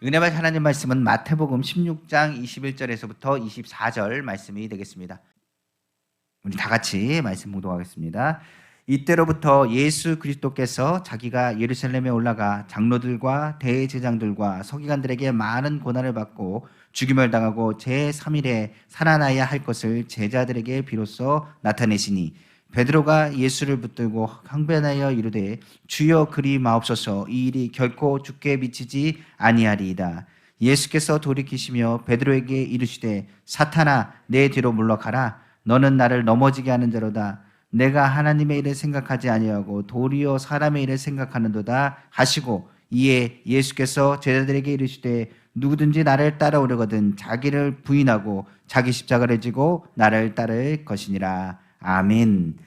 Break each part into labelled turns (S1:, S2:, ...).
S1: 은혜와 하나님 말씀은 마태복음 16장 21절에서부터 24절 말씀이 되겠습니다. 우리 다 같이 말씀 봉독하겠습니다. 이때로부터 예수 그리스도께서 자기가 예루살렘에 올라가 장로들과 대제장들과 서기관들에게 많은 고난을 받고 죽임을 당하고 제3일에 살아나야 할 것을 제자들에게 비로소 나타내시니 베드로가 예수를 붙들고 항변하여 이르되 주여 그리 마옵소서, 이 일이 결코 주께 미치지 아니하리이다. 예수께서 돌이키시며 베드로에게 이르시되 사탄아 내 뒤로 물러가라. 너는 나를 넘어지게 하는 자로다. 내가 하나님의 일을 생각하지 아니하고 도리어 사람의 일을 생각하는도다 하시고, 이에 예수께서 제자들에게 이르시되 누구든지 나를 따라오려거든 자기를 부인하고 자기 십자가를 지고 나를 따를 것이니라. 아멘.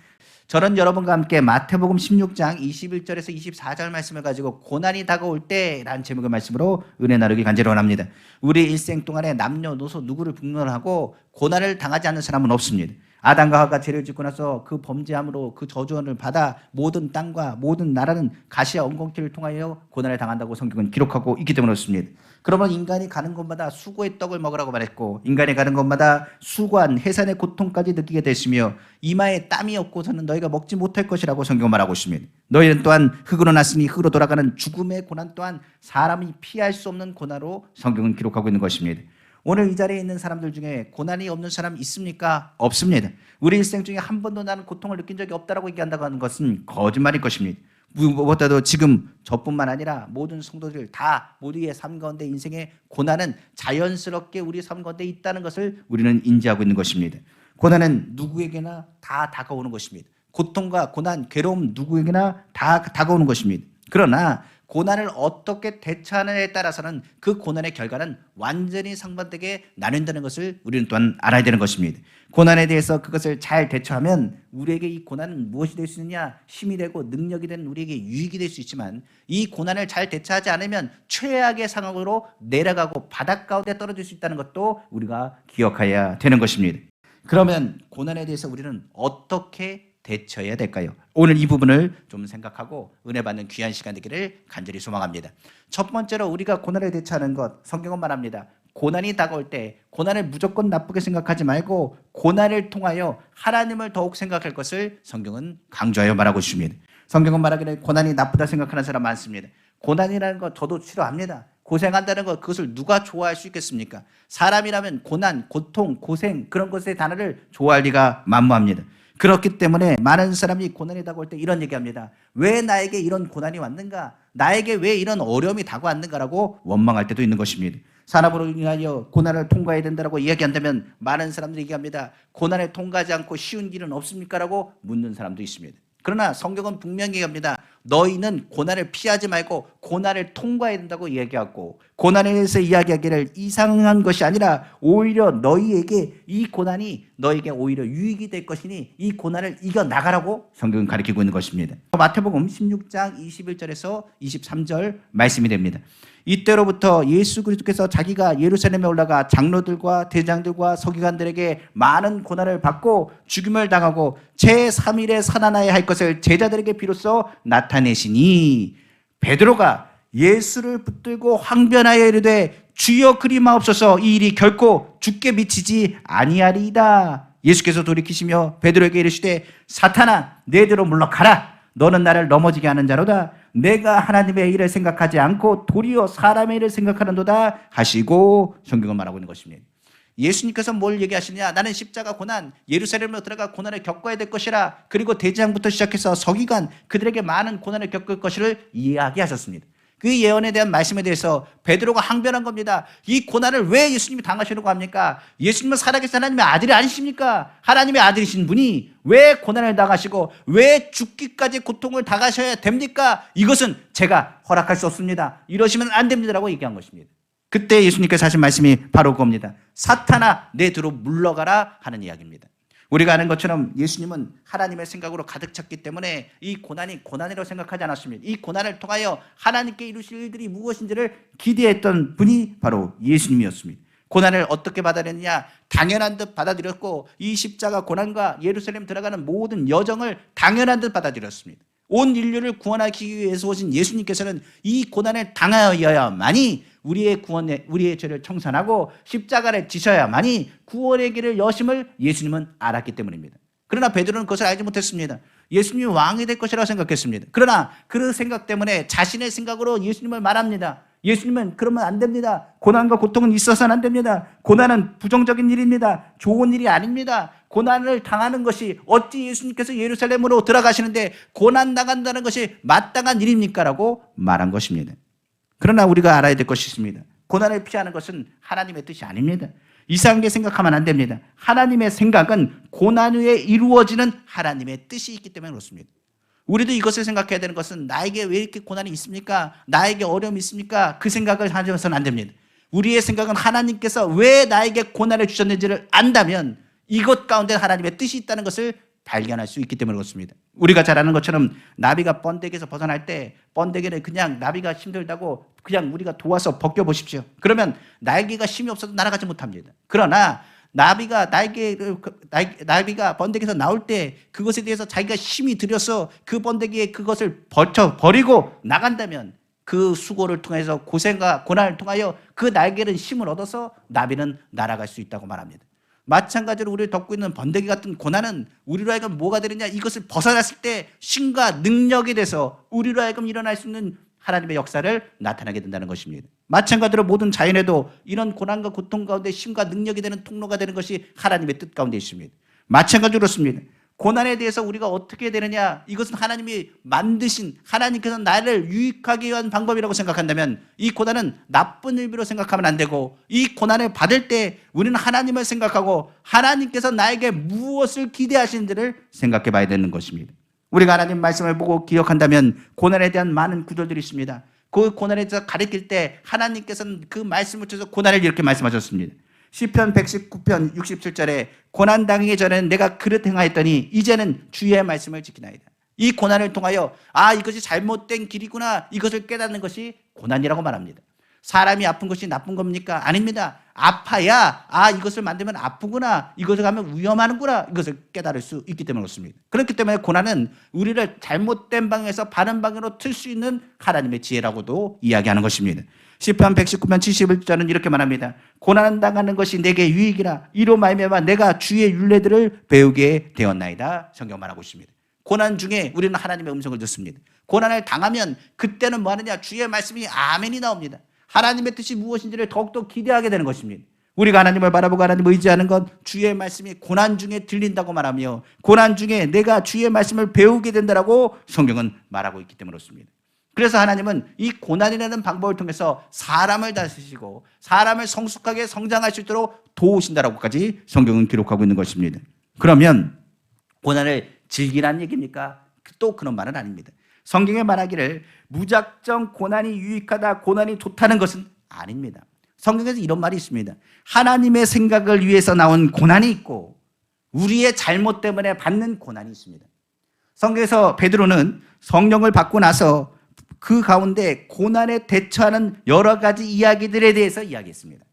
S1: 저는 여러분과 함께 마태복음 16장 21절에서 24절 말씀을 가지고 고난이 다가올 때라는 제목의 말씀으로 은혜 나누기 간절히 원합니다. 우리 일생 동안에 남녀노소 누구를 불문하고 고난을 당하지 않는 사람은 없습니다. 아담과 하와가 죄를 짓고 나서 그 범죄함으로 그 저주를 받아 모든 땅과 모든 나라는 가시와 엉겅퀴를 통하여 고난을 당한다고 성경은 기록하고 있기 때문에 그렇습니다. 그러면 인간이 가는 곳마다 수고의 떡을 먹으라고 말했고, 인간이 가는 곳마다 수고한 해산의 고통까지 느끼게 됐으며 이마에 땀이 없고서는 너희가 먹지 못할 것이라고 성경은 말하고 있습니다. 너희는 또한 흙으로 났으니 흙으로 돌아가는 죽음의 고난 또한 사람이 피할 수 없는 고난으로 성경은 기록하고 있는 것입니다. 오늘 이 자리에 있는 사람들 중에 고난이 없는 사람 있습니까? 없습니다. 우리 일생 중에 한 번도 나는 고통을 느낀 적이 없다라고 얘기한다고 하는 것은 거짓말일 것입니다. 무엇보다도 지금 저뿐만 아니라 모든 성도들 다 우리의 삶 가운데 인생의 고난은 자연스럽게 우리 삶 가운데 있다는 것을 우리는 인지하고 있는 것입니다. 고난은 누구에게나 다 다가오는 것입니다. 고통과 고난, 괴로움 누구에게나 다 다가오는 것입니다. 그러나 고난을 어떻게 대처하느냐에 따라서는 그 고난의 결과는 완전히 상반되게 나뉜다는 것을 우리는 또한 알아야 되는 것입니다. 고난에 대해서 그것을 잘 대처하면 우리에게 이 고난은 무엇이 될 수 있느냐? 힘이 되고 능력이 되는 우리에게 유익이 될 수 있지만, 이 고난을 잘 대처하지 않으면 최악의 상황으로 내려가고 바닥 가운데 떨어질 수 있다는 것도 우리가 기억해야 되는 것입니다. 그러면 고난에 대해서 우리는 어떻게 대처해야 될까요? 오늘 이 부분을 좀 생각하고 은혜 받는 귀한 시간 되기를 간절히 소망합니다. 첫 번째로 우리가 고난에 대처하는 것, 성경은 말합니다. 고난이 다가올 때 고난을 무조건 나쁘게 생각하지 말고 고난을 통하여 하나님을 더욱 생각할 것을 성경은 강조하여 말하고 있습니다. 성경은 말하기를 고난이 나쁘다 생각하는 사람 많습니다. 고난이라는 것 저도 싫어합니다. 고생한다는 것, 그것을 누가 좋아할 수 있겠습니까? 사람이라면 고난, 고통, 고생 그런 것의 단어를 좋아할 리가 만무합니다. 그렇기 때문에 많은 사람이 고난이 다가올 때 이런 얘기합니다. 왜 나에게 이런 고난이 왔는가? 나에게 왜 이런 어려움이 다가왔는가라고 원망할 때도 있는 것입니다. 산업으로 인하여 고난을 통과해야 된다고 이야기한다면 많은 사람들이 얘기합니다. 고난을 통과하지 않고 쉬운 길은 없습니까? 라고 묻는 사람도 있습니다. 그러나 성경은 분명히 얘기합니다. 너희는 고난을 피하지 말고 고난을 통과해야 된다고 이야기하고, 고난에 대해서 이야기하기를 이상한 것이 아니라 오히려 너희에게 이 고난이 너에게 오히려 유익이 될 것이니 이 고난을 이겨나가라고 성경은 가르치고 있는 것입니다. 마태복음 16장 21절에서 23절 말씀이 됩니다. 이때로부터 예수 그리스도께서 자기가 예루살렘에 올라가 장로들과 대장들과 서기관들에게 많은 고난을 받고 죽임을 당하고 제3일에 살아나야 할 것을 제자들에게 비로소 나타내시니, 베드로가 예수를 붙들고 항변하여 이르되 주여 그리 마옵소서, 이 일이 결코 주께 미치지 아니하리이다. 예수께서 돌이키시며 베드로에게 이르시되 사탄아 내 뒤로 물러가라. 너는 나를 넘어지게 하는 자로다. 내가 하나님의 일을 생각하지 않고 도리어 사람의 일을 생각하는도다 하시고 성경은 말하고 있는 것입니다. 예수님께서 뭘 얘기하시느냐? 나는 십자가 고난, 예루살렘으로 들어가 고난을 겪어야 될 것이라. 그리고 대제장부터 시작해서 서기관, 그들에게 많은 고난을 겪을 것을 이야기하셨습니다. 그 예언에 대한 말씀에 대해서 베드로가 항변한 겁니다. 이 고난을 왜 예수님이 당하시려고 합니까? 예수님은 살아계신 하나님의 아들이 아니십니까? 하나님의 아들이신 분이 왜 고난을 당하시고 왜 죽기까지 고통을 당하셔야 됩니까? 이것은 제가 허락할 수 없습니다. 이러시면 안 됩니다라고 얘기한 것입니다. 그때 예수님께서 하신 말씀이 바로 그겁니다. 사탄아 내 뒤로 물러가라 하는 이야기입니다. 우리가 아는 것처럼 예수님은 하나님의 생각으로 가득 찼기 때문에 이 고난이 고난이라고 생각하지 않았습니다. 이 고난을 통하여 하나님께 이루실 일들이 무엇인지를 기대했던 분이 바로 예수님이었습니다. 고난을 어떻게 받아들였느냐? 당연한 듯 받아들였고, 이 십자가 고난과 예루살렘 들어가는 모든 여정을 당연한 듯 받아들였습니다. 온 인류를 구원하기 위해서 오신 예수님께서는 이 고난을 당하여야만이 우리의 구원에 우리의 죄를 청산하고 십자가를 지셔야만이 구원의 길을 여심을 예수님은 알았기 때문입니다. 그러나 베드로는 그것을 알지 못했습니다. 예수님이 왕이 될 것이라고 생각했습니다. 그러나 그 생각 때문에 자신의 생각으로 예수님을 말합니다. 예수님은 그러면 안 됩니다. 고난과 고통은 있어서는 안 됩니다. 고난은 부정적인 일입니다. 좋은 일이 아닙니다. 고난을 당하는 것이 어찌 예수님께서 예루살렘으로 들어가시는데 고난 당한다는 것이 마땅한 일입니까? 라고 말한 것입니다. 그러나 우리가 알아야 될 것이 있습니다. 고난을 피하는 것은 하나님의 뜻이 아닙니다. 이상하게 생각하면 안 됩니다. 하나님의 생각은 고난 후에 이루어지는 하나님의 뜻이 있기 때문에 그렇습니다. 우리도 이것을 생각해야 되는 것은 나에게 왜 이렇게 고난이 있습니까? 나에게 어려움이 있습니까? 그 생각을 하셔서는 안 됩니다. 우리의 생각은 하나님께서 왜 나에게 고난을 주셨는지를 안다면 이것 가운데 하나님의 뜻이 있다는 것을 발견할 수 있기 때문에 그렇습니다. 우리가 잘 아는 것처럼 나비가 번데기에서 벗어날 때 번데기는 그냥 나비가 힘들다고 그냥 우리가 도와서 벗겨보십시오. 그러면 날개가 힘이 없어도 날아가지 못합니다. 그러나 나비가 번데기에서 나올 때 그것에 대해서 자기가 힘이 들여서 그 번데기에 그것을 버리고 나간다면 그 수고를 통해서 고생과 고난을 통하여 그 날개는 힘을 얻어서 나비는 날아갈 수 있다고 말합니다. 마찬가지로 우리를 덮고 있는 번데기 같은 고난은 우리로 하여금 뭐가 되느냐, 이것을 벗어났을 때 힘과 능력이 돼서 우리로 하여금 일어날 수 있는 하나님의 역사를 나타나게 된다는 것입니다. 마찬가지로 모든 자연에도 이런 고난과 고통 가운데 힘과 능력이 되는 통로가 되는 것이 하나님의 뜻 가운데 있습니다. 마찬가지로 그렇습니다. 고난에 대해서 우리가 어떻게 되느냐, 이것은 하나님이 만드신, 하나님께서 나를 유익하게 위한 방법이라고 생각한다면 이 고난은 나쁜 의미로 생각하면 안 되고, 이 고난을 받을 때 우리는 하나님을 생각하고 하나님께서 나에게 무엇을 기대하시는지를 생각해 봐야 되는 것입니다. 우리가 하나님 말씀을 보고 기억한다면 고난에 대한 많은 구절들이 있습니다. 그 고난에 대해서 가르칠 때 하나님께서는 그 말씀을 통해서 고난을 이렇게 말씀하셨습니다. 시편 119편 67절에 고난 당하기 전에는 내가 그릇 행하였더니 이제는 주의 말씀을 지키나이다. 이 고난을 통하여 이것이 잘못된 길이구나, 이것을 깨닫는 것이 고난이라고 말합니다. 사람이 아픈 것이 나쁜 겁니까? 아닙니다. 아파야 이것을 만들면 아프구나, 이것을 하면 위험하는구나, 이것을 깨달을 수 있기 때문에 그렇습니다. 그렇기 때문에 고난은 우리를 잘못된 방향에서 바른 방향으로 틀 수 있는 하나님의 지혜라고도 이야기하는 것입니다. 시편 119편 71절은 이렇게 말합니다. 고난 당하는 것이 내게 유익이라 이로 말미암아 내가 주의 율례들을 배우게 되었나이다. 성경 말하고 있습니다. 고난 중에 우리는 하나님의 음성을 듣습니다. 고난을 당하면 그때는 뭐 하느냐, 주의 말씀이 아멘이 나옵니다. 하나님의 뜻이 무엇인지를 더욱더 기대하게 되는 것입니다. 우리가 하나님을 바라보고 하나님을 의지하는 건 주의 말씀이 고난 중에 들린다고 말하며 고난 중에 내가 주의 말씀을 배우게 된다라고 성경은 말하고 있기 때문에 그렇습니다. 그래서 하나님은 이 고난이라는 방법을 통해서 사람을 다스리시고 사람을 성숙하게 성장할 수 있도록 도우신다라고까지 성경은 기록하고 있는 것입니다. 그러면 고난을 즐기라는 얘기입니까? 또 그런 말은 아닙니다. 성경에 말하기를 무작정 고난이 유익하다, 고난이 좋다는 것은 아닙니다. 성경에서 이런 말이 있습니다. 하나님의 생각을 위해서 나온 고난이 있고 우리의 잘못 때문에 받는 고난이 있습니다. 성경에서 베드로는 성령을 받고 나서 그 가운데 고난에 대처하는 여러 가지 이야기들에 대해서 이야기했습니다.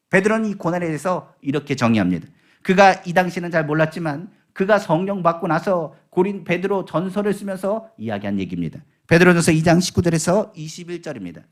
S1: 베드로는 이 고난에 대해서 이렇게 정의합니다. 그가 이 당시는 잘 몰랐지만 그가 성령 받고 나서 베드로 전서를 쓰면서 이야기한 얘기입니다. 베드로전서 2장 19절에서 21절입니다.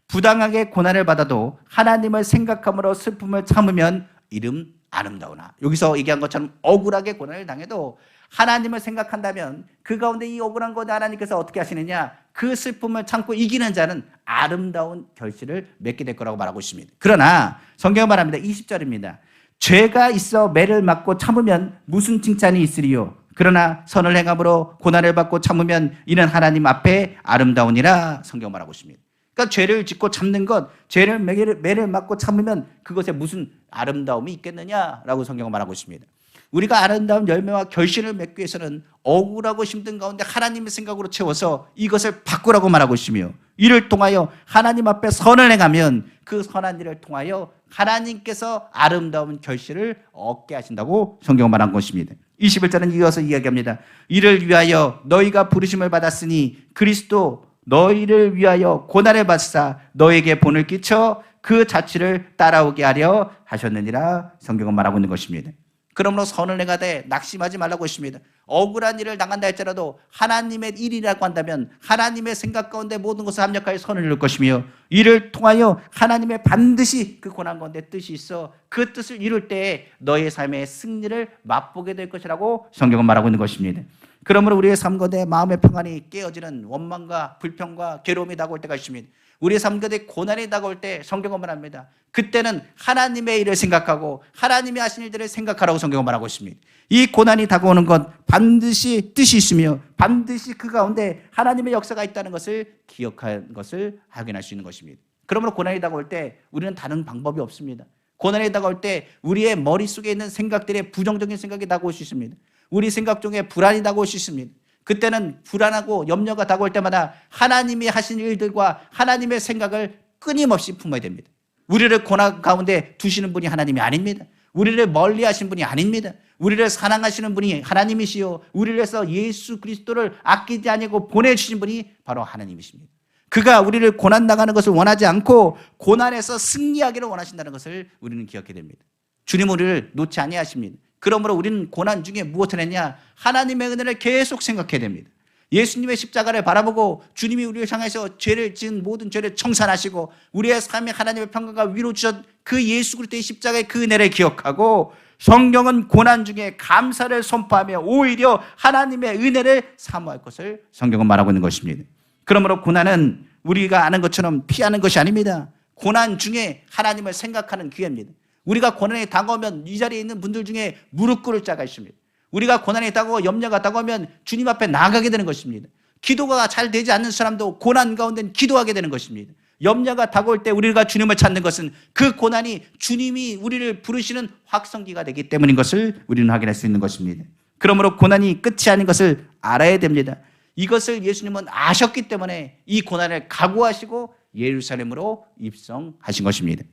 S1: 부당하게 고난을 받아도 하나님을 생각함으로 슬픔을 참으면 이름 아름다우나. 여기서 얘기한 것처럼 억울하게 고난을 당해도 하나님을 생각한다면 그 가운데 이 억울한 것을 하나님께서 어떻게 하시느냐, 그 슬픔을 참고 이기는 자는 아름다운 결실을 맺게 될 거라고 말하고 있습니다. 그러나 성경은 말합니다. 20절입니다. 죄가 있어 매를 맞고 참으면 무슨 칭찬이 있으리요. 그러나 선을 행함으로 고난을 받고 참으면 이는 하나님 앞에 아름다우니라. 성경 말하고 있습니다. 그러니까 죄를 짓고 참는 것, 죄를 매를 맞고 참으면 그것에 무슨 아름다움이 있겠느냐라고 성경은 말하고 있습니다. 우리가 아름다운 열매와 결실을 맺기 위해서는 억울하고 힘든 가운데 하나님의 생각으로 채워서 이것을 바꾸라고 말하고 있으며, 이를 통하여 하나님 앞에 선을 행하면 그 선한 일을 통하여 하나님께서 아름다운 결실을 얻게 하신다고 성경은 말한 것입니다. 21절은 이어서 이야기합니다. 이를 위하여 너희가 부르심을 받았으니 그리스도 너희를 위하여 고난을 받사 너에게 본을 끼쳐 그 자취를 따라오게 하려 하셨느니라. 성경은 말하고 있는 것입니다. 그러므로 선을 행하되 낙심하지 말라고 했습니다. 억울한 일을 당한다 할지라도 하나님의 일이라고 한다면 하나님의 생각 가운데 모든 것을 합력하여 선을 이룰 것이며, 이를 통하여 하나님의 반드시 그 고난 가운데 뜻이 있어 그 뜻을 이룰 때에 너의 삶의 승리를 맛보게 될 것이라고 성경은 말하고 있는 것입니다. 그러므로 우리의 삶 가운데 마음의 평안이 깨어지는 원망과 불평과 괴로움이 다가올 때가 있습니다. 우리의 삶 가운데 고난이 다가올 때 성경은 말합니다. 그때는 하나님의 일을 생각하고 하나님이 하신 일들을 생각하라고 성경은 말하고 있습니다. 이 고난이 다가오는 건 반드시 뜻이 있으며 반드시 그 가운데 하나님의 역사가 있다는 것을 기억하는 것을 확인할 수 있는 것입니다. 그러므로 고난이 다가올 때 우리는 다른 방법이 없습니다. 고난이 다가올 때 우리의 머릿속에 있는 생각들의 부정적인 생각이 다가올 수 있습니다. 우리 생각 중에 불안이 다가올 수 있습니다. 그때는 불안하고 염려가 다가올 때마다 하나님이 하신 일들과 하나님의 생각을 끊임없이 품어야 됩니다. 우리를 고난 가운데 두시는 분이 하나님이 아닙니다. 우리를 멀리 하신 분이 아닙니다. 우리를 사랑하시는 분이 하나님이시요, 우리를 위해서 예수 그리스도를 아끼지 아니하고 보내주신 분이 바로 하나님이십니다. 그가 우리를 고난 당하는 것을 원하지 않고 고난에서 승리하기를 원하신다는 것을 우리는 기억해야 됩니다. 주님 우리를 놓지 아니하십니다. 그러므로 우리는 고난 중에 무엇을 했냐? 하나님의 은혜를 계속 생각해야 됩니다. 예수님의 십자가를 바라보고 주님이 우리를 향해서 죄를 지은 모든 죄를 청산하시고 우리의 삶에 하나님의 평강과 위로 주신 그 예수 그리스도의 십자가의 그 은혜를 기억하고, 성경은 고난 중에 감사를 선포하며 오히려 하나님의 은혜를 사모할 것을 성경은 말하고 있는 것입니다. 그러므로 고난은 우리가 아는 것처럼 피하는 것이 아닙니다. 고난 중에 하나님을 생각하는 기회입니다. 우리가 고난에 다가오면 이 자리에 있는 분들 중에 무릎 꿇을 자가 있습니다. 우리가 고난에 다가오고 염려가 다가오면 주님 앞에 나가게 되는 것입니다. 기도가 잘 되지 않는 사람도 고난 가운데는 기도하게 되는 것입니다. 염려가 다가올 때 우리가 주님을 찾는 것은 그 고난이 주님이 우리를 부르시는 확성기가 되기 때문인 것을 우리는 확인할 수 있는 것입니다. 그러므로 고난이 끝이 아닌 것을 알아야 됩니다. 이것을 예수님은 아셨기 때문에 이 고난을 각오하시고 예루살렘으로 입성하신 것입니다.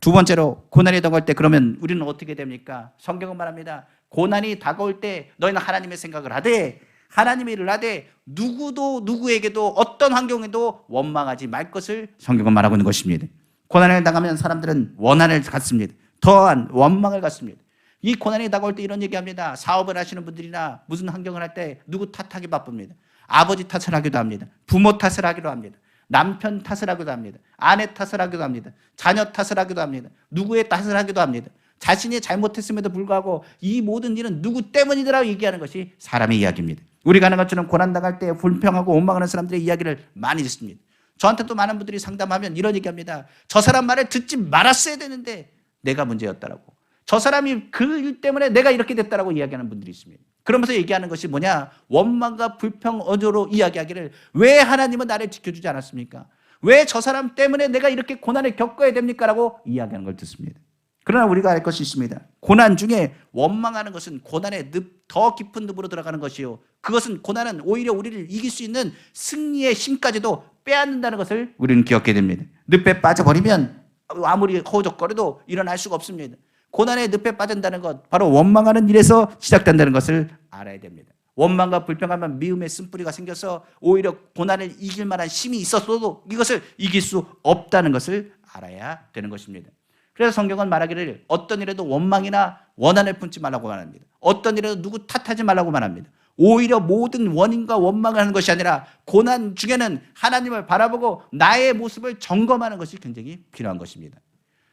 S1: 두 번째로, 고난이 다가올 때 그러면 우리는 어떻게 됩니까? 성경은 말합니다. 고난이 다가올 때 너희는 하나님의 생각을 하되 하나님의 일을 하되 누구도 누구에게도 어떤 환경에도 원망하지 말 것을 성경은 말하고 있는 것입니다. 고난을 당하면 사람들은 원한을 갖습니다. 더한 원망을 갖습니다. 이 고난이 다가올 때 이런 얘기합니다. 사업을 하시는 분들이나 무슨 환경을 할 때 누구 탓하기 바쁩니다. 아버지 탓을 하기도 합니다. 부모 탓을 하기도 합니다. 남편 탓을 하기도 합니다. 아내 탓을 하기도 합니다. 자녀 탓을 하기도 합니다. 누구의 탓을 하기도 합니다. 자신이 잘못했음에도 불구하고 이 모든 일은 누구 때문이더라고 얘기하는 것이 사람의 이야기입니다. 우리가 아는 것처럼 고난당할 때 불평하고 원망하는 사람들의 이야기를 많이 듣습니다. 저한테도 많은 분들이 상담하면 이런 얘기합니다. 저 사람 말을 듣지 말았어야 되는데 내가 문제였다라고. 저 사람이 그 일 때문에 내가 이렇게 됐다라고 이야기하는 분들이 있습니다. 그러면서 얘기하는 것이 뭐냐? 원망과 불평 어조로 이야기하기를, 왜 하나님은 나를 지켜주지 않았습니까? 왜 저 사람 때문에 내가 이렇게 고난을 겪어야 됩니까? 라고 이야기하는 걸 듣습니다. 그러나 우리가 알 것이 있습니다. 고난 중에 원망하는 것은 고난의 더 깊은 늪으로 들어가는 것이요, 그것은 고난은 오히려 우리를 이길 수 있는 승리의 힘까지도 빼앗는다는 것을 우리는 기억해야 됩니다. 늪에 빠져버리면 아무리 허우적거려도 일어날 수가 없습니다. 고난의 늪에 빠진다는 것, 바로 원망하는 일에서 시작된다는 것을 알아야 됩니다. 원망과 불평하면 미움의 쓴뿌리가 생겨서 오히려 고난을 이길 만한 힘이 있었어도 이것을 이길 수 없다는 것을 알아야 되는 것입니다. 그래서 성경은 말하기를 어떤 일에도 원망이나 원한을 품지 말라고 말합니다. 어떤 일에도 누구 탓하지 말라고 말합니다. 오히려 모든 원인과 원망을 하는 것이 아니라 고난 중에는 하나님을 바라보고 나의 모습을 점검하는 것이 굉장히 필요한 것입니다.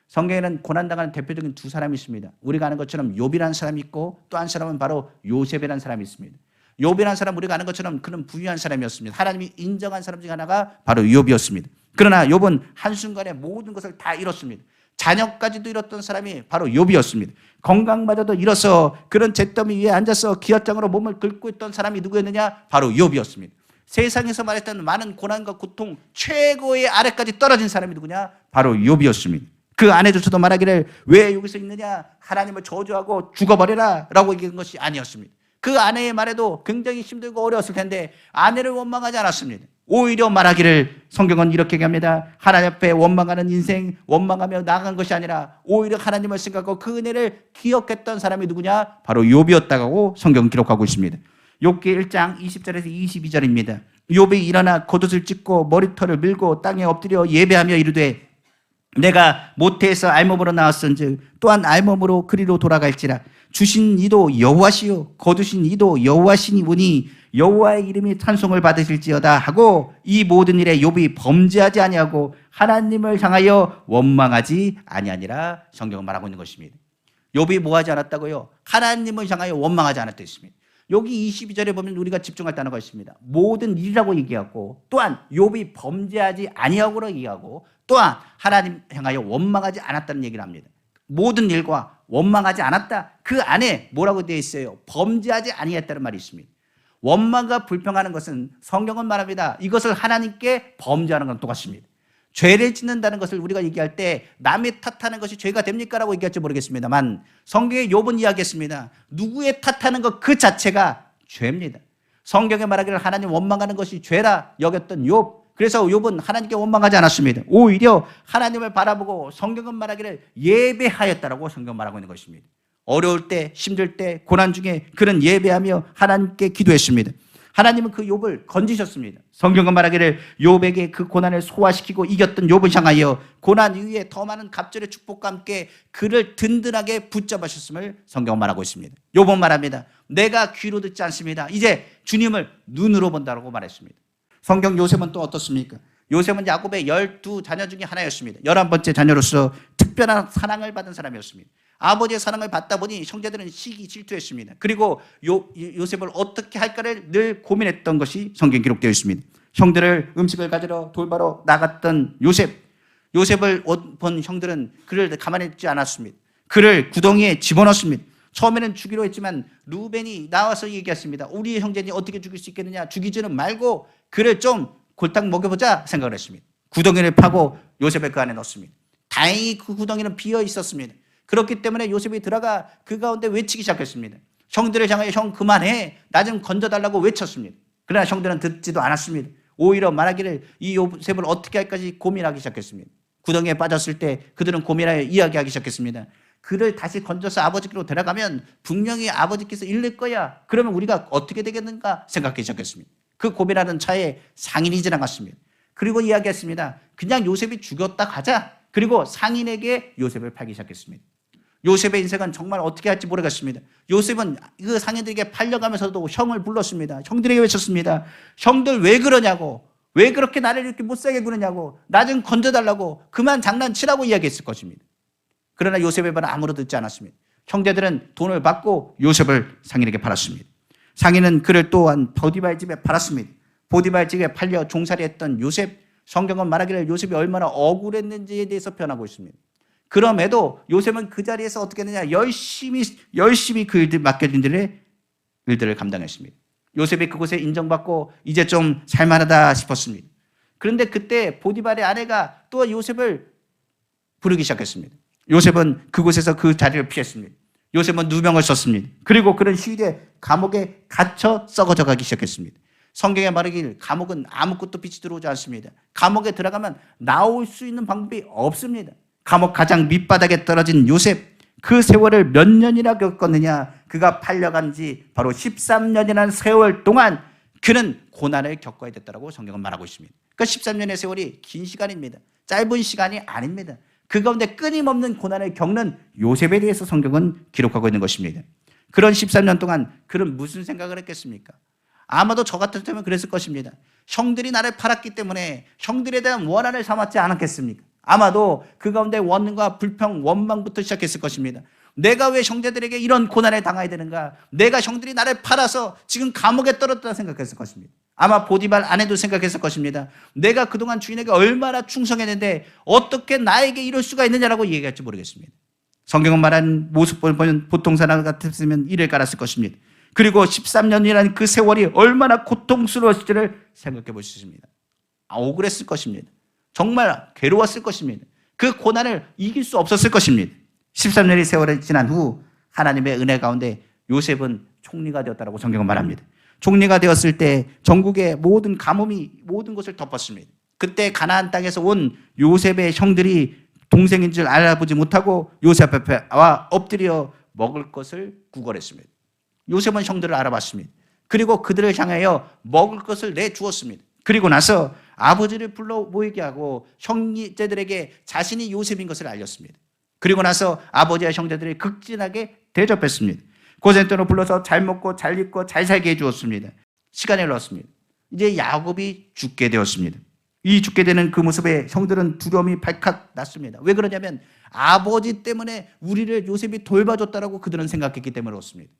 S1: 성경에는 고난당하는 대표적인 두 사람이 있습니다. 우리가 아는 것처럼 욥이라는 사람이 있고 또 한 사람은 바로 요셉이라는 사람이 있습니다. 욥이라는 사람, 우리가 아는 것처럼 그는 부유한 사람이었습니다. 하나님이 인정한 사람 중에 하나가 바로 욥이었습니다. 그러나 욥은 한순간에 모든 것을 다 잃었습니다. 자녀까지도 잃었던 사람이 바로 욥이었습니다. 건강마저도 잃어서 그런 잿더미 위에 앉아서 기왓장으로 몸을 긁고 있던 사람이 누구였느냐? 바로 욥이었습니다. 세상에서 말했던 많은 고난과 고통 최고의 아래까지 떨어진 사람이 누구냐? 바로 욥이었습니다. 그 아내조차도 말하기를 왜 여기서 있느냐? 하나님을 저주하고 죽어버려라 라고 얘기한 것이 아니었습니다. 그 아내의 말에도 굉장히 힘들고 어려웠을 텐데 아내를 원망하지 않았습니다. 오히려 말하기를, 성경은 이렇게 얘기합니다. 하나님 앞에 원망하는 인생, 원망하며 나아간 것이 아니라 오히려 하나님을 생각하고 그 은혜를 기억했던 사람이 누구냐? 바로 욥이었다고 성경은 기록하고 있습니다. 욥기 1장 20절에서 22절입니다. 욥이 일어나 겉옷을 찢고 머리털을 밀고 땅에 엎드려 예배하며 이르되 내가 모태에서 알몸으로 나왔은즉 또한 알몸으로 그리로 돌아갈지라. 주신 이도 여호와시요 거두신 이도 여호와시니 여호와의 이름이 찬송을 받으실지어다 하고 이 모든 일에 욥이 범죄하지 아니하고 하나님을 향하여 원망하지 아니하니라 성경은 말하고 있는 것입니다. 욥이 뭐하지 않았다고요? 하나님을 향하여 원망하지 않았다 했습니다. 여기 22절에 보면 우리가 집중할 단어가 있습니다. 모든 일이라고 얘기하고 또한 욥이 범죄하지 아니하고로 얘기하고 또한 하나님 향하여 원망하지 않았다는 얘기를 합니다. 모든 일과 원망하지 않았다. 그 안에 뭐라고 되어 있어요? 범죄하지 아니했다는 말이 있습니다. 원망과 불평하는 것은 성경은 말합니다. 이것을 하나님께 범죄하는 건 똑같습니다. 죄를 짓는다는 것을 우리가 얘기할 때 남의 탓하는 것이 죄가 됩니까? 라고 얘기할지 모르겠습니다만 성경에 욥은 이야기했습니다. 누구의 탓하는 것 그 자체가 죄입니다. 성경에 말하기를 하나님 원망하는 것이 죄라 여겼던 욥. 그래서 욥은 하나님께 원망하지 않았습니다. 오히려 하나님을 바라보고 성경은 말하기를 예배하였다라고 성경 말하고 있는 것입니다. 어려울 때, 힘들 때, 고난 중에 그는 예배하며 하나님께 기도했습니다. 하나님은 그 욥을 건지셨습니다. 성경은 말하기를 욥에게 그 고난을 소화시키고 이겼던 욥을 향하여 고난 이후에 더 많은 갑절의 축복과 함께 그를 든든하게 붙잡으셨음을 성경은 말하고 있습니다. 욥은 말합니다. 내가 귀로 듣지 않습니다. 이제 주님을 눈으로 본다고 말했습니다. 성경 요셉은 또 어떻습니까? 요셉은 야곱의 12자녀 중에 하나였습니다. 11번째 자녀로서 특별한 사랑을 받은 사람이었습니다. 아버지의 사랑을 받다 보니 형제들은 시기 질투했습니다. 그리고 요셉을 어떻게 할까를 늘 고민했던 것이 성경에 기록되어 있습니다. 형들을 음식을 가지러 돌바로 나갔던 요셉을 본 형들은 그를 가만히 있지 않았습니다. 그를 구덩이에 집어넣었습니다. 처음에는 죽이로 했지만 루벤이 나와서 얘기했습니다. 우리 형제니 어떻게 죽일 수 있겠느냐? 죽이지는 말고 그를 좀 골탕 먹여보자 생각을 했습니다. 구덩이를 파고 요셉을 그 안에 넣었습니다. 다행히 그 구덩이는 비어 있었습니다. 그렇기 때문에 요셉이 들어가 그 가운데 외치기 시작했습니다. 형들을 향하여 형 그만해, 나 좀 건져달라고 외쳤습니다. 그러나 형들은 듣지도 않았습니다. 오히려 말하기를 이 요셉을 어떻게 할까지 고민하기 시작했습니다. 구덩이에 빠졌을 때 그들은 고민하여 이야기하기 시작했습니다. 그를 다시 건져서 아버지께로 데려가면 분명히 아버지께서 잃을 거야. 그러면 우리가 어떻게 되겠는가 생각하기 시작했습니다. 그 고민하는 차에 상인이 지나갔습니다. 그리고 이야기했습니다. 그냥 요셉이 죽였다 가자. 그리고 상인에게 요셉을 팔기 시작했습니다. 요셉의 인생은 정말 어떻게 할지 모르겠습니다. 요셉은 그 상인들에게 팔려가면서도 형을 불렀습니다. 형들에게 외쳤습니다. 형들 왜 그러냐고, 왜 그렇게 나를 이렇게 못살게 구느냐고, 나 좀 건져달라고, 그만 장난치라고 이야기했을 것입니다. 그러나 요셉의 말은 아무도 듣지 않았습니다. 형제들은 돈을 받고 요셉을 상인에게 팔았습니다. 상인은 그를 또한 보디발 집에 팔았습니다. 보디발 집에 팔려 종살이했던 요셉, 성경은 말하기를 요셉이 얼마나 억울했는지에 대해서 표현하고 있습니다. 그럼에도 요셉은 그 자리에서 어떻게 했느냐, 열심히 그 맡겨진 일들을 감당했습니다. 요셉이 그곳에 인정받고 이제 좀 살만하다 싶었습니다. 그런데 그때 보디발의 아내가 또 요셉을 부르기 시작했습니다. 요셉은 그곳에서 그 자리를 피했습니다. 요셉은 누명을 썼습니다. 그리고 그는 시위대 감옥에 갇혀 썩어져 가기 시작했습니다. 성경에 말하길 감옥은 아무것도 빛이 들어오지 않습니다. 감옥에 들어가면 나올 수 있는 방법이 없습니다. 감옥 가장 밑바닥에 떨어진 요셉, 그 세월을 몇 년이나 겪었느냐? 그가 팔려간 지 바로 13년이라는 세월 동안 그는 고난을 겪어야 됐다고 성경은 말하고 있습니다. 그 13년의 세월이 긴 시간입니다. 짧은 시간이 아닙니다. 그 가운데 끊임없는 고난을 겪는 요셉에 대해서 성경은 기록하고 있는 것입니다. 그런 13년 동안 그는 무슨 생각을 했겠습니까? 아마도 저 같았으면 그랬을 것입니다. 형들이 나를 팔았기 때문에 형들에 대한 원한을 삼았지 않았겠습니까? 아마도 그 가운데 원과 불평, 원망부터 시작했을 것입니다. 내가 왜 형제들에게 이런 고난을 당해야 되는가? 내가 형들이 나를 팔아서 지금 감옥에 떨었다 생각했을 것입니다. 아마 보디발 아내도 생각했을 것입니다. 내가 그동안 주인에게 얼마나 충성했는데 어떻게 나에게 이럴 수가 있느냐라고 얘기할지 모르겠습니다. 성경은 말하는 모습을 보면 보통 사람 같았으면 이를 깔았을 것입니다. 그리고 13년이라는 그 세월이 얼마나 고통스러웠을지를 생각해 볼 수 있습니다. 억울했을 것입니다. 정말 괴로웠을 것입니다. 그 고난을 이길 수 없었을 것입니다. 13년의 세월이 지난 후 하나님의 은혜 가운데 요셉은 총리가 되었다고 성경은 말합니다. 총리가 되었을 때 전국의 모든 가뭄이 모든 것을 덮었습니다. 그때 가나안 땅에서 온 요셉의 형들이 동생인 줄 알아보지 못하고 요셉 앞에 와 엎드려 먹을 것을 구걸했습니다. 요셉은 형들을 알아봤습니다. 그리고 그들을 향하여 먹을 것을 내주었습니다. 그리고 나서 아버지를 불러 모이게 하고 형제들에게 자신이 요셉인 것을 알렸습니다. 그리고 나서 아버지와 형제들이 극진하게 대접했습니다. 고센도로 불러서 잘 먹고 잘 입고 잘 살게 해주었습니다. 시간이 흘렀습니다. 이제 야곱이 죽게 되었습니다. 이 죽게 되는 그 모습에 형들은 두려움이 발칵 났습니다. 왜 그러냐면 아버지 때문에 우리를 요셉이 돌봐줬다라고 그들은 생각했기 때문에 그렇습니다.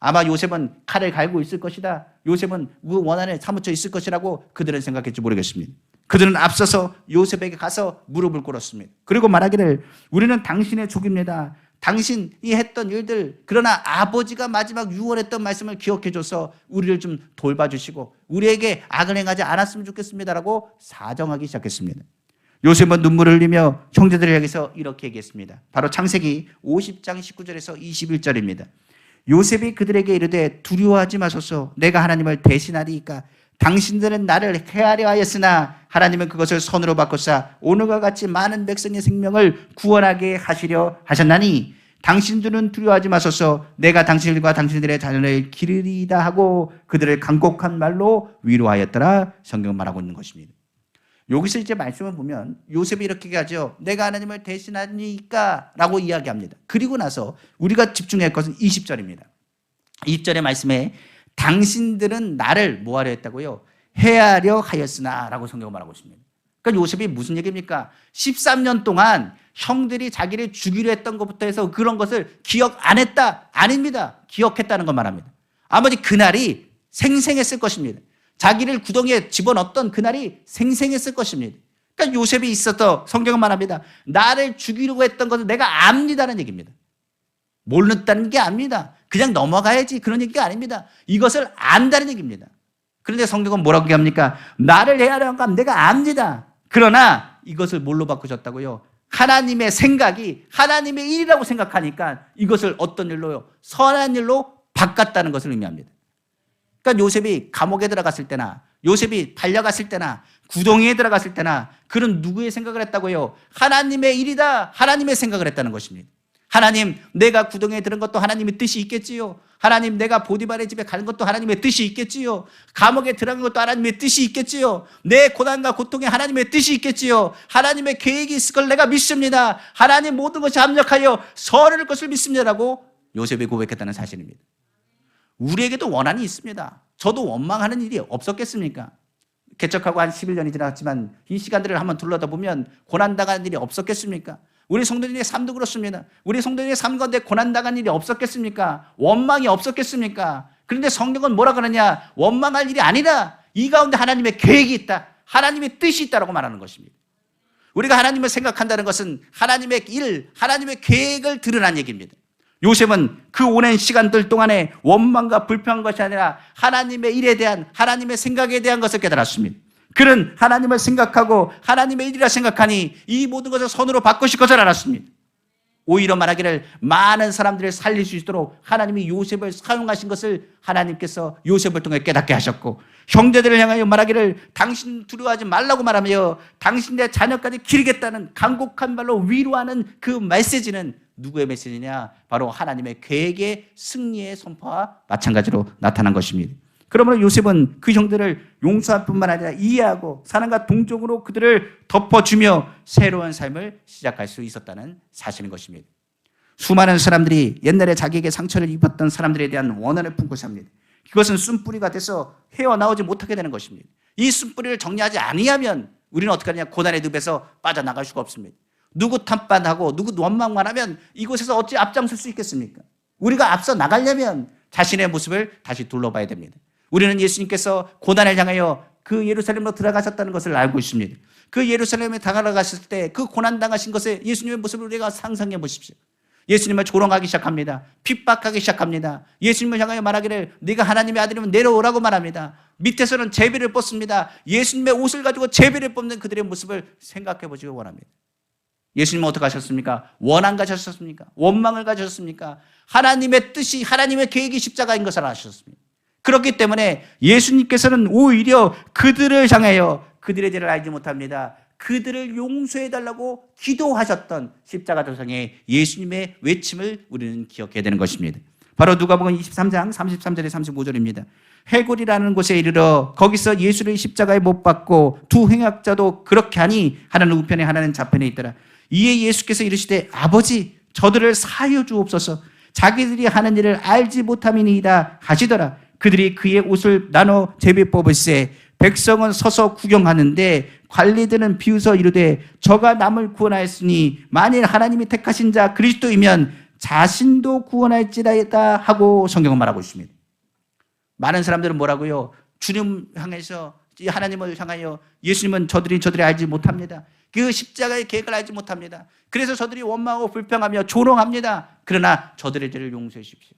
S1: 아마 요셉은 칼을 갈고 있을 것이다. 요셉은 원한에 사무쳐 있을 것이라고 그들은 생각했지 모르겠습니다. 그들은 앞서서 요셉에게 가서 무릎을 꿇었습니다. 그리고 말하기를 우리는 당신의 족입니다. 당신이 했던 일들, 그러나 아버지가 마지막 유언했던 말씀을 기억해줘서 우리를 좀 돌봐주시고 우리에게 악을 행하지 않았으면 좋겠습니다라고 사정하기 시작했습니다. 요셉은 눈물을 흘리며 형제들을 향해서 이렇게 얘기했습니다. 바로 창세기 50장 19절에서 21절입니다. 요셉이 그들에게 이르되 두려워하지 마소서. 내가 하나님을 대신하리이까. 당신들은 나를 해하려 하였으나 하나님은 그것을 선으로 바꾸사 오늘과 같이 많은 백성의 생명을 구원하게 하시려 하셨나니 당신들은 두려워하지 마소서. 내가 당신들과 당신들의 자녀를 기르리이다 하고 그들을 간곡한 말로 위로하였더라. 성경은 말하고 있는 것입니다. 여기서 이제 말씀을 보면 요셉이 이렇게 얘기하죠. 내가 하나님을 대신하니까 라고 이야기합니다. 그리고 나서 우리가 집중할 것은 20절입니다. 20절의 말씀에 당신들은 나를 뭐하려 했다고요? 해하려 하였으나 라고 성경을 말하고 있습니다. 그러니까 요셉이 무슨 얘기입니까? 13년 동안 형들이 자기를 죽이려 했던 것부터 해서 그런 것을 기억 안 했다? 아닙니다. 기억했다는 걸 말합니다. 아버지 그날이 생생했을 것입니다. 자기를 구덩이에 집어넣었던 그날이 생생했을 것입니다. 그러니까 요셉이 있었던 성경은 말합니다. 나를 죽이려고 했던 것을 내가 압니다는 얘기입니다. 모른다는 게 아닙니다. 그냥 넘어가야지 그런 얘기가 아닙니다. 이것을 안다는 얘기입니다. 그런데 성경은 뭐라고 얘기합니까? 나를 해하려고 하면 내가 압니다. 그러나 이것을 뭘로 바꾸셨다고요? 하나님의 생각이 하나님의 일이라고 생각하니까 이것을 어떤 일로요? 선한 일로 바꿨다는 것을 의미합니다. 그러니까 요셉이 감옥에 들어갔을 때나 요셉이 달려갔을 때나 구덩이에 들어갔을 때나 그런 누구의 생각을 했다고요? 하나님의 일이다. 하나님의 생각을 했다는 것입니다. 하나님, 내가 구덩이에 들은 것도 하나님의 뜻이 있겠지요. 하나님, 내가 보디발의 집에 가는 것도 하나님의 뜻이 있겠지요. 감옥에 들어간 것도 하나님의 뜻이 있겠지요. 내 고난과 고통에 하나님의 뜻이 있겠지요. 하나님의 계획이 있을 걸 내가 믿습니다. 하나님 모든 것이 합력하여 선을 것을 믿습니다라고 요셉이 고백했다는 사실입니다. 우리에게도 원한이 있습니다. 저도 원망하는 일이 없었겠습니까? 개척하고 한 11년이 지났지만 이 시간들을 한번 둘러다보면 고난당하는 일이 없었겠습니까? 우리 성도님의 삶도 그렇습니다. 우리 성도님의 삶 가운데 고난당한 일이 없었겠습니까? 원망이 없었겠습니까? 그런데 성경은 뭐라 그러냐? 원망할 일이 아니라 이 가운데 하나님의 계획이 있다. 하나님의 뜻이 있다라고 말하는 것입니다. 우리가 하나님을 생각한다는 것은 하나님의 일, 하나님의 계획을 드러난 얘기입니다. 요셉은 그 오랜 시간들 동안에 원망과 불평한 것이 아니라 하나님의 일에 대한 하나님의 생각에 대한 것을 깨달았습니다. 그는 하나님을 생각하고 하나님의 일이라 생각하니 이 모든 것을 선으로 바꾸실 것을 알았습니다. 오히려 말하기를 많은 사람들을 살릴 수 있도록 하나님이 요셉을 사용하신 것을 하나님께서 요셉을 통해 깨닫게 하셨고 형제들을 향하여 말하기를 당신 두려워하지 말라고 말하며 당신의 자녀까지 기르겠다는 간곡한 말로 위로하는 그 메시지는 누구의 메시지냐? 바로 하나님의 계획의 승리의 선포와 마찬가지로 나타난 것입니다. 그러므로 요셉은 그 형들을 용서할 뿐만 아니라 이해하고 사랑과 동정으로 그들을 덮어주며 새로운 삶을 시작할 수 있었다는 사실인 것입니다. 수많은 사람들이 옛날에 자기에게 상처를 입었던 사람들에 대한 원한을 품고 삽니다. 그것은 쓴뿌리가 돼서 헤어나오지 못하게 되는 것입니다. 이 쓴뿌리를 정리하지 아니하면 우리는 어떻게 하느냐? 고난의 늪에서 빠져나갈 수가 없습니다. 누구 탓반하고 누구 원망만 하면 이곳에서 어찌 앞장설 수 있겠습니까? 우리가 앞서 나가려면 자신의 모습을 다시 둘러봐야 됩니다. 우리는 예수님께서 고난을 향하여 그 예루살렘으로 들어가셨다는 것을 알고 있습니다. 그 예루살렘에 다가갔을 때 그 고난당하신 것에 예수님의 모습을 우리가 상상해 보십시오. 예수님을 조롱하기 시작합니다. 핍박하기 시작합니다. 예수님을 향하여 말하기를 네가 하나님의 아들이면 내려오라고 말합니다. 밑에서는 제비를 뽑습니다. 예수님의 옷을 가지고 제비를 뽑는 그들의 모습을 생각해 보시기 원합니다. 예수님은 어떻게 하셨습니까? 원한 가졌습니까? 원망을 가졌습니까? 하나님의 뜻이 하나님의 계획이 십자가인 것을 아셨습니다. 그렇기 때문에 예수님께서는 오히려 그들을 향하여 그들의 죄를 알지 못합니다. 그들을 용서해달라고 기도하셨던 십자가 도상의 예수님의 외침을 우리는 기억해야 되는 것입니다. 바로 누가복음 23장 33절에 35절입니다. 해골이라는 곳에 이르러 거기서 예수를 십자가에 못 박고 두 행악자도 그렇게 하니 하나는 우편에 하나는 좌편에 있더라. 이에 예수께서 이르시되 아버지 저들을 사하여 주옵소서. 자기들이 하는 일을 알지 못함이니이다 하시더라. 그들이 그의 옷을 나눠 제비 뽑을세 백성은 서서 구경하는데 관리들은 비웃어 이르되 저가 남을 구원하였으니 만일 하나님이 택하신 자 그리스도이면 자신도 구원할지라다 하고 성경은 말하고 있습니다. 많은 사람들은 뭐라고요? 주님 향해서 하나님을 향하여 예수님은 저들이 알지 못합니다. 그 십자가의 계획을 알지 못합니다. 그래서 저들이 원망하고 불평하며 조롱합니다. 그러나 저들의 죄를 용서해 주십시오.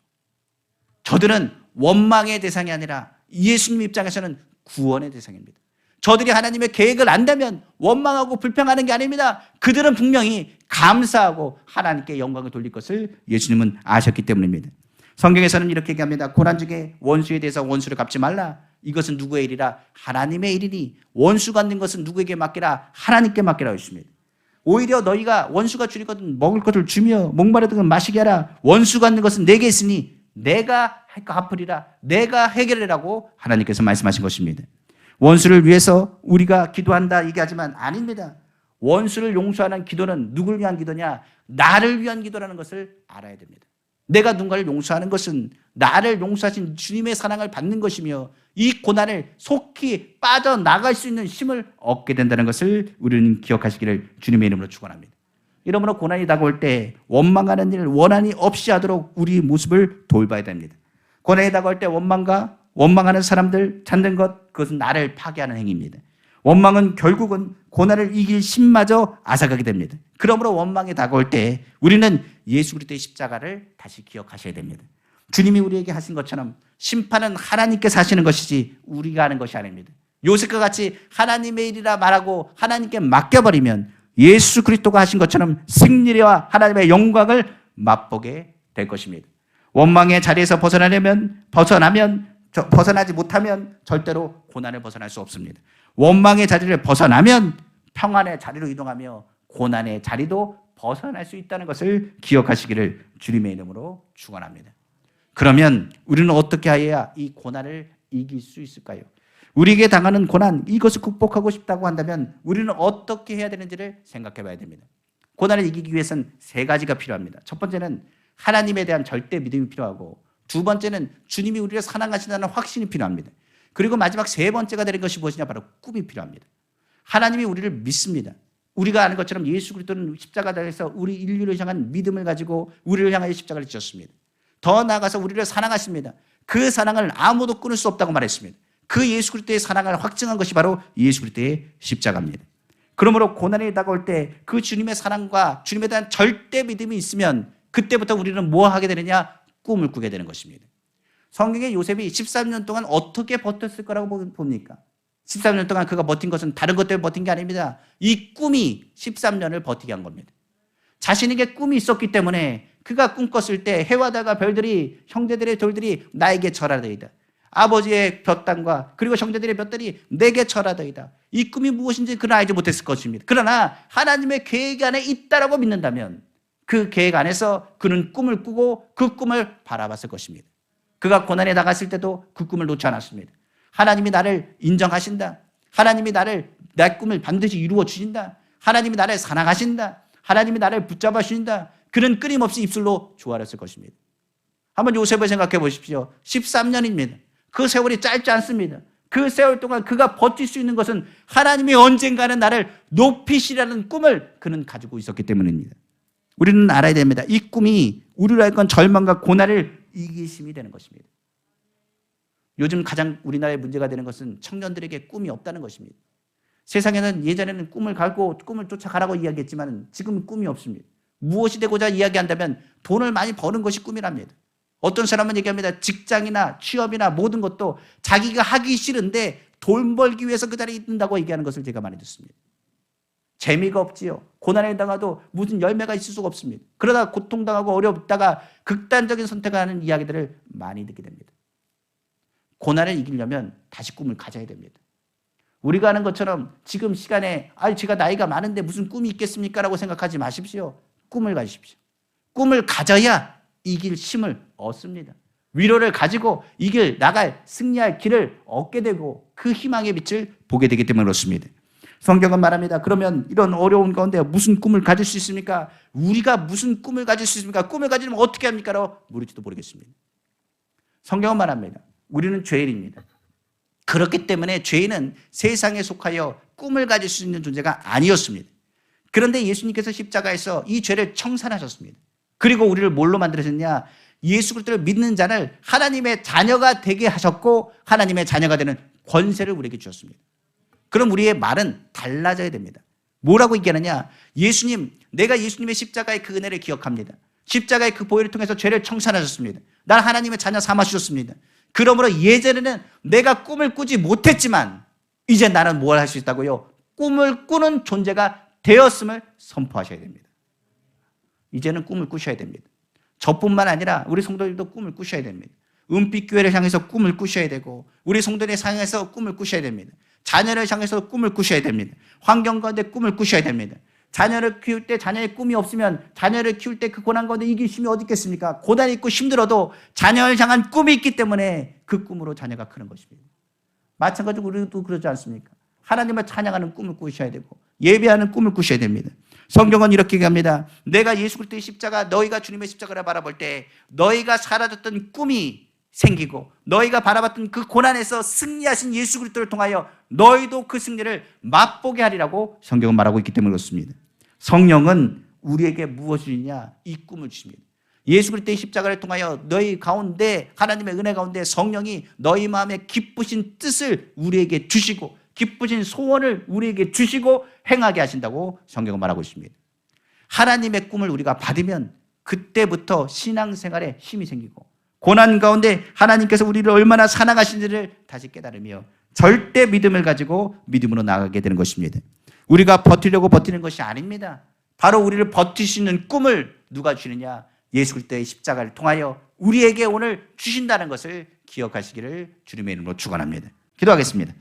S1: 저들은 원망의 대상이 아니라 예수님 입장에서는 구원의 대상입니다. 저들이 하나님의 계획을 안다면 원망하고 불평하는 게 아닙니다. 그들은 분명히 감사하고 하나님께 영광을 돌릴 것을 예수님은 아셨기 때문입니다. 성경에서는 이렇게 얘기합니다. 고난 중에 원수에 대해서 원수를 갚지 말라. 이것은 누구의 일이라? 하나님의 일이니 원수 갚는 것은 누구에게 맡기라? 하나님께 맡기라고 했습니다. 오히려 너희가 원수가 줄이거든 먹을 것을 주며 목마르든 마시게 하라. 원수 갚는 것은 내게 있으니 내가 갚으리라. 내가 해결하라고 하나님께서 말씀하신 것입니다. 원수를 위해서 우리가 기도한다 얘기하지만 아닙니다. 원수를 용서하는 기도는 누구를 위한 기도냐? 나를 위한 기도라는 것을 알아야 됩니다. 내가 누군가를 용서하는 것은 나를 용서하신 주님의 사랑을 받는 것이며 이 고난을 속히 빠져나갈 수 있는 힘을 얻게 된다는 것을 우리는 기억하시기를 주님의 이름으로 축원합니다. 이러므로 고난이 다가올 때 원망하는 일을 원한이 없이 하도록 우리 모습을 돌봐야 됩니다. 고난이 다가올 때 원망하는 사람들 찾는 것, 그것은 나를 파괴하는 행위입니다. 원망은 결국은 고난을 이길 힘마저 앗아가게 됩니다. 그러므로 원망이 다가올 때 우리는 예수 그리스도의 십자가를 다시 기억하셔야 됩니다. 주님이 우리에게 하신 것처럼 심판은 하나님께서 하시는 것이지 우리가 하는 것이 아닙니다. 요셉과 같이 하나님의 일이라 말하고 하나님께 맡겨버리면 예수 그리스도가 하신 것처럼 승리와 하나님의 영광을 맛보게 될 것입니다. 원망의 자리에서 벗어나지 못하면 절대로 고난을 벗어날 수 없습니다. 원망의 자리를 벗어나면 평안의 자리로 이동하며 고난의 자리도 벗어날 수 있다는 것을 기억하시기를 주님의 이름으로 축원합니다. 그러면 우리는 어떻게 해야 이 고난을 이길 수 있을까요? 우리에게 당하는 고난, 이것을 극복하고 싶다고 한다면 우리는 어떻게 해야 되는지를 생각해 봐야 됩니다. 고난을 이기기 위해서는 세 가지가 필요합니다. 첫 번째는 하나님에 대한 절대 믿음이 필요하고, 두 번째는 주님이 우리를 사랑하신다는 확신이 필요합니다. 그리고 마지막 세 번째가 되는 것이 무엇이냐? 바로 꿈이 필요합니다. 하나님이 우리를 믿습니다. 우리가 아는 것처럼 예수 그리스도는 십자가에서 우리 인류를 향한 믿음을 가지고 우리를 향하여 십자가를 지셨습니다. 더 나아가서 우리를 사랑하십니다. 그 사랑을 아무도 끊을 수 없다고 말했습니다. 그 예수 그리스도의 사랑을 확증한 것이 바로 예수 그리스도의 십자가입니다. 그러므로 고난이 다가올 때 그 주님의 사랑과 주님에 대한 절대 믿음이 있으면 그때부터 우리는 뭐 하게 되느냐? 꿈을 꾸게 되는 것입니다. 성경의 요셉이 13년 동안 어떻게 버텼을 거라고 봅니까? 13년 동안 그가 버틴 것은 다른 것 때문에 버틴 게 아닙니다. 이 꿈이 13년을 버티게 한 겁니다. 자신에게 꿈이 있었기 때문에 그가 꿈꿨을 때 해와 달과 별들이, 형제들의 돌들이 나에게 절하더이다. 아버지의 볕단과 그리고 형제들의 볕들이 내게 절하더이다. 이 꿈이 무엇인지 그는 알지 못했을 것입니다. 그러나 하나님의 계획 안에 있다라고 믿는다면 그 계획 안에서 그는 꿈을 꾸고 그 꿈을 바라봤을 것입니다. 그가 고난에 나갔을 때도 그 꿈을 놓지 않았습니다. 하나님이 나를 인정하신다. 하나님이 내 꿈을 반드시 이루어 주신다. 하나님이 나를 사랑하신다. 하나님이 나를 붙잡아 주신다. 그는 끊임없이 입술로 조아렸을 것입니다. 한번 요셉을 생각해 보십시오. 13년입니다. 그 세월이 짧지 않습니다. 그 세월 동안 그가 버틸 수 있는 것은 하나님이 언젠가는 나를 높이시라는 꿈을 그는 가지고 있었기 때문입니다. 우리는 알아야 됩니다. 이 꿈이 우리로 하여금 절망과 고난을 이길 힘이 되는 것입니다. 요즘 가장 우리나라의 문제가 되는 것은 청년들에게 꿈이 없다는 것입니다. 세상에는 예전에는 꿈을 갈고 꿈을 쫓아가라고 이야기했지만 지금은 꿈이 없습니다. 무엇이 되고자 이야기한다면 돈을 많이 버는 것이 꿈이랍니다. 어떤 사람은 얘기합니다. 직장이나 취업이나 모든 것도 자기가 하기 싫은데 돈 벌기 위해서 그 자리에 있는다고 얘기하는 것을 제가 많이 듣습니다. 재미가 없지요. 고난에 당해도 무슨 열매가 있을 수가 없습니다. 그러다 고통당하고 어렵다가 극단적인 선택을 하는 이야기들을 많이 듣게 됩니다. 고난을 이기려면 다시 꿈을 가져야 됩니다. 우리가 하는 것처럼 지금 시간에 제가 나이가 많은데 무슨 꿈이 있겠습니까? 라고 생각하지 마십시오. 꿈을 가지십시오. 꿈을 가져야 이길 힘을 얻습니다. 위로를 가지고 나갈 승리할 길을 얻게 되고 그 희망의 빛을 보게 되기 때문에 그렇습니다. 성경은 말합니다. 그러면 이런 어려운 가운데 무슨 꿈을 가질 수 있습니까? 우리가 무슨 꿈을 가질 수 있습니까? 꿈을 가지면 어떻게 합니까? 라고 물을지도 모르겠습니다. 성경은 말합니다. 우리는 죄인입니다. 그렇기 때문에 죄인은 세상에 속하여 꿈을 가질 수 있는 존재가 아니었습니다. 그런데 예수님께서 십자가에서 이 죄를 청산하셨습니다. 그리고 우리를 뭘로 만들으셨냐? 예수 그리스도를 믿는 자를 하나님의 자녀가 되게 하셨고 하나님의 자녀가 되는 권세를 우리에게 주셨습니다. 그럼 우리의 말은 달라져야 됩니다. 뭐라고 얘기하느냐? 예수님, 내가 예수님의 십자가의 그 은혜를 기억합니다. 십자가의 그 보혈을 통해서 죄를 청산하셨습니다. 날 하나님의 자녀 삼아주셨습니다. 그러므로 예전에는 내가 꿈을 꾸지 못했지만 이제 나는 뭘 할 수 있다고요? 꿈을 꾸는 존재가 되었음을 선포하셔야 됩니다. 이제는 꿈을 꾸셔야 됩니다. 저뿐만 아니라 우리 성도들도 꿈을 꾸셔야 됩니다. 은빛교회를 향해서 꿈을 꾸셔야 되고 우리 성도들을 향해서 꿈을 꾸셔야 됩니다. 자녀를 향해서 꿈을 꾸셔야 됩니다. 환경 가운데 꿈을 꾸셔야 됩니다. 자녀를 키울 때 자녀의 꿈이 없으면 자녀를 키울 때 그 고난 가운데 이길 힘이 어디 있겠습니까? 고난이 있고 힘들어도 자녀를 향한 꿈이 있기 때문에 그 꿈으로 자녀가 크는 것입니다. 마찬가지로 우리도 그러지 않습니까? 하나님을 찬양하는 꿈을 꾸셔야 되고 예배하는 꿈을 꾸셔야 됩니다. 성경은 이렇게 얘기합니다. 내가 예수 그리스도의 십자가, 너희가 주님의 십자가를 바라볼 때 너희가 사라졌던 꿈이 생기고 너희가 바라봤던 그 고난에서 승리하신 예수 그리스도를 통하여 너희도 그 승리를 맛보게 하리라고 성경은 말하고 있기 때문에 그렇습니다. 성령은 우리에게 무엇을 주느냐? 이 꿈을 주십니다. 예수 그리스도의 십자가를 통하여 너희 가운데 하나님의 은혜 가운데 성령이 너희 마음에 기쁘신 뜻을 우리에게 주시고 기쁘신 소원을 우리에게 주시고 행하게 하신다고 성경은 말하고 있습니다. 하나님의 꿈을 우리가 받으면 그때부터 신앙생활에 힘이 생기고 고난 가운데 하나님께서 우리를 얼마나 사랑하시는지를 다시 깨달으며 절대 믿음을 가지고 믿음으로 나아가게 되는 것입니다. 우리가 버티려고 버티는 것이 아닙니다. 바로 우리를 버티시는 꿈을 누가 주느냐? 예수 그리스도의 십자가를 통하여 우리에게 오늘 주신다는 것을 기억하시기를 주님의 이름으로 축원합니다. 기도하겠습니다.